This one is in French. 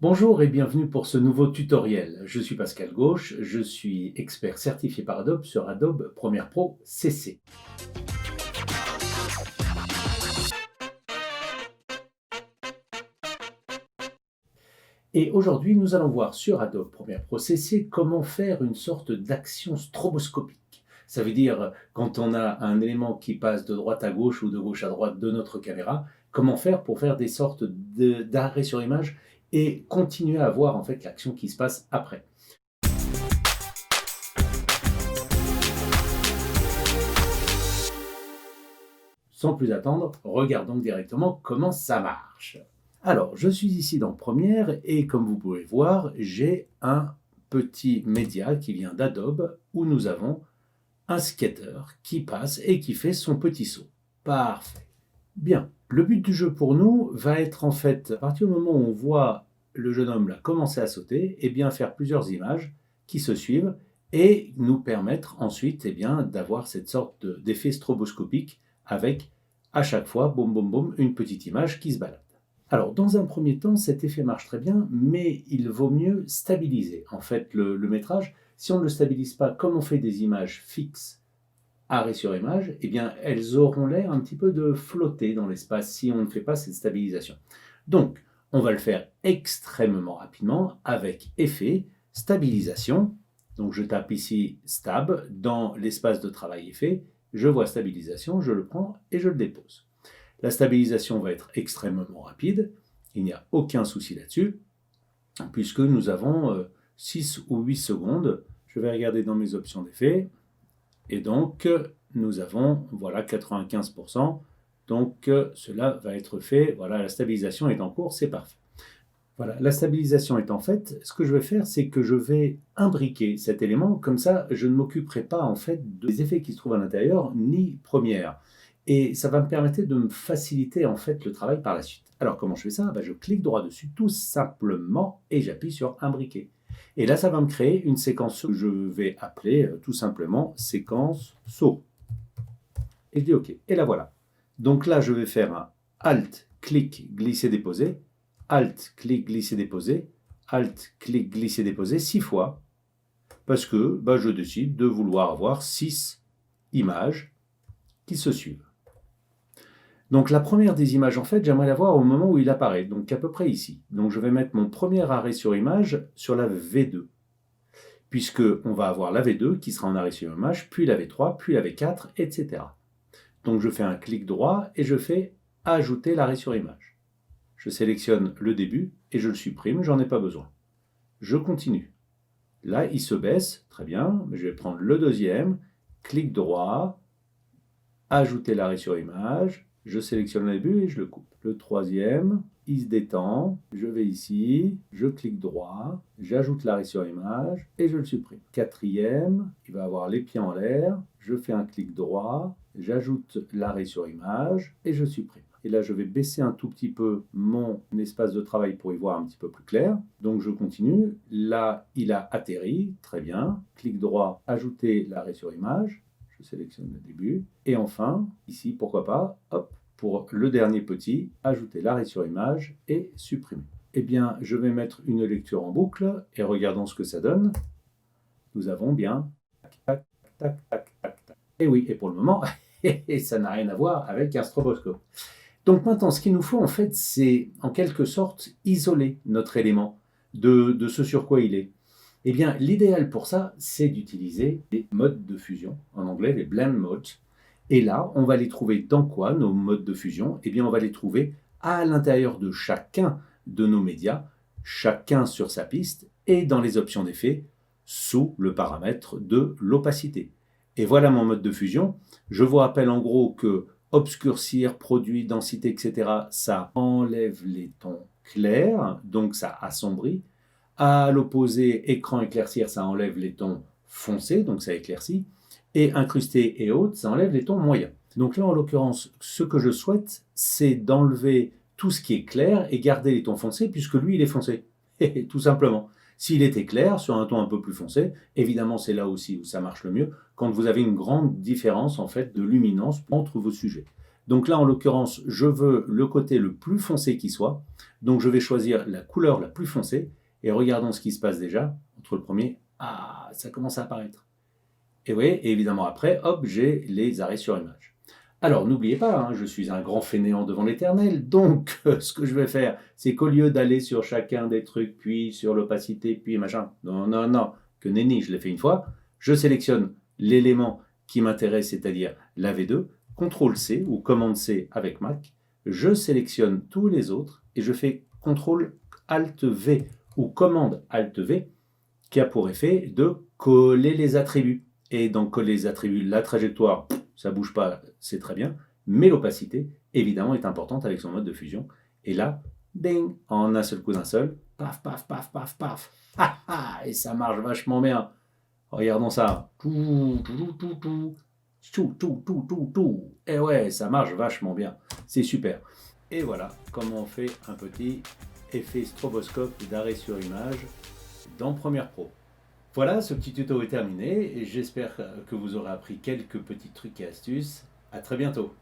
Bonjour et bienvenue pour ce nouveau tutoriel. Je suis Pascal Gauche, je suis expert certifié par Adobe sur Adobe Premiere Pro CC. Et aujourd'hui, nous allons voir sur Adobe Premiere Pro CC comment faire une sorte d'action stroboscopique. Ça veut dire quand on a un élément qui passe de droite à gauche ou de gauche à droite de notre caméra, comment faire pour faire des sortes d'arrêts sur image et continuer à voir en fait l'action qui se passe après. Sans plus attendre, regardons directement comment ça marche. Alors, je suis ici dans Premiere et comme vous pouvez voir, j'ai un petit média qui vient d'Adobe où nous avons un skater qui passe et qui fait son petit saut. Parfait. Bien. Le but du jeu pour nous va être en fait, à partir du moment où on voit le jeune homme là commencer à sauter, et bien faire plusieurs images qui se suivent et nous permettre ensuite d'avoir cette sorte d'effet stroboscopique avec à chaque fois, boum boum boum, une petite image qui se balade. Alors, dans un premier temps, cet effet marche très bien, mais il vaut mieux stabiliser. En fait, le métrage, si on ne le stabilise pas, comme on fait des images fixes, arrêt sur image, eh bien, elles auront l'air un petit peu de flotter dans l'espace si on ne fait pas cette stabilisation. Donc, on va le faire extrêmement rapidement avec effet, stabilisation. Donc, je tape ici Stab dans l'espace de travail effet. Je vois stabilisation, je le prends et je le dépose. La stabilisation va être extrêmement rapide, il n'y a aucun souci là-dessus, puisque nous avons 6 ou 8 secondes. Je vais regarder dans mes options d'effet, et donc nous avons, voilà, 95%. Donc cela va être fait, voilà, la stabilisation est en cours, c'est parfait. Voilà, la stabilisation étant faite, ce que je vais faire, c'est que je vais imbriquer cet élément, comme ça je ne m'occuperai pas en fait des effets qui se trouvent à l'intérieur, ni Premiere. Et ça va me permettre de me faciliter en fait le travail par la suite. Alors comment je fais ça? Je clique droit dessus tout simplement et j'appuie sur imbriquer. Et là ça va me créer une séquence que je vais appeler tout simplement séquence saut. Et je dis OK. Et là voilà. Donc là je vais faire un Alt, clic, glisser, déposer. Alt, clic, glisser, déposer. Alt, clic, glisser, déposer 6 fois. Parce que je décide de vouloir avoir 6 images qui se suivent. Donc la première des images, en fait, j'aimerais la voir au moment où il apparaît, donc à peu près ici. Donc je vais mettre mon premier arrêt sur image sur la V2, puisque on va avoir la V2 qui sera en arrêt sur image, puis la V3, puis la V4, etc. Donc je fais un clic droit et je fais ajouter l'arrêt sur image. Je sélectionne le début et je le supprime, j'en ai pas besoin. Je continue. Là, il se baisse, très bien, mais je vais prendre le deuxième, clic droit, ajouter l'arrêt sur image, je sélectionne le début et je le coupe. Le troisième, il se détend, je vais ici, je clique droit, j'ajoute l'arrêt sur image et je le supprime. Quatrième, il va avoir les pieds en l'air, je fais un clic droit, j'ajoute l'arrêt sur image et je supprime. Et là, je vais baisser un tout petit peu mon espace de travail pour y voir un petit peu plus clair. Donc, je continue. Là, il a atterri. Très bien. Clic droit, ajouter l'arrêt sur image. Je sélectionne le début. Et enfin, ici, pourquoi pas, hop, pour le dernier petit, ajouter l'arrêt sur image et supprimer. Eh bien, je vais mettre une lecture en boucle et regardons ce que ça donne. Nous avons bien tac, tac, tac, tac, tac, tac. Et oui, et pour le moment, ça n'a rien à voir avec un stroboscope. Donc maintenant, ce qu'il nous faut en fait, c'est en quelque sorte isoler notre élément de ce sur quoi il est. Eh bien, l'idéal pour ça, c'est d'utiliser les modes de fusion, en anglais les blend modes. Et là, on va les trouver dans quoi, nos modes de fusion? Eh bien, on va les trouver à l'intérieur de chacun de nos médias, chacun sur sa piste, et dans les options d'effet, sous le paramètre de l'opacité. Et voilà mon mode de fusion. Je vous rappelle en gros que obscurcir, produit, densité, etc., ça enlève les tons clairs, donc ça assombrit. À l'opposé, écran éclaircir, ça enlève les tons foncés, donc ça éclaircit. Et incrusté et haute, ça enlève les tons moyens. Donc là, en l'occurrence, ce que je souhaite, c'est d'enlever tout ce qui est clair et garder les tons foncés, puisque lui, il est foncé. Tout simplement. S'il était clair, sur un ton un peu plus foncé, évidemment, c'est là aussi où ça marche le mieux, quand vous avez une grande différence en fait de luminance entre vos sujets. Donc là, en l'occurrence, je veux le côté le plus foncé qui soit. Donc je vais choisir la couleur la plus foncée. Et regardons ce qui se passe déjà entre le premier. Ah, ça commence à apparaître. Et vous voyez, et évidemment après, hop, j'ai les arrêts sur image. Alors n'oubliez pas, hein, je suis un grand fainéant devant l'Éternel, donc ce que je vais faire, c'est qu'au lieu d'aller sur chacun des trucs, puis sur l'opacité, puis machin, non, non, non, que nenni, je l'ai fait une fois, je sélectionne l'élément qui m'intéresse, c'est-à-dire la V2, CTRL-C ou Commande-C avec Mac, je sélectionne tous les autres et je fais CTRL-ALT-V ou Commande-ALT-V qui a pour effet de coller les attributs. Et donc coller les attributs, la trajectoire, ça ne bouge pas, c'est très bien, mais l'opacité, évidemment, est importante avec son mode de fusion. Et là, ding, en un seul coup d'un seul, paf, paf, paf, paf, paf, ah, ah, et ça marche vachement bien. Regardons ça. Tout, tout, tout, tout, tout, tout, tout, tout, tout. Et ouais, ça marche vachement bien. C'est super. Et voilà comment on fait un petit effet stroboscope d'arrêt sur image dans Premiere Pro. Voilà, ce petit tuto est terminé et j'espère que vous aurez appris quelques petits trucs et astuces. À très bientôt.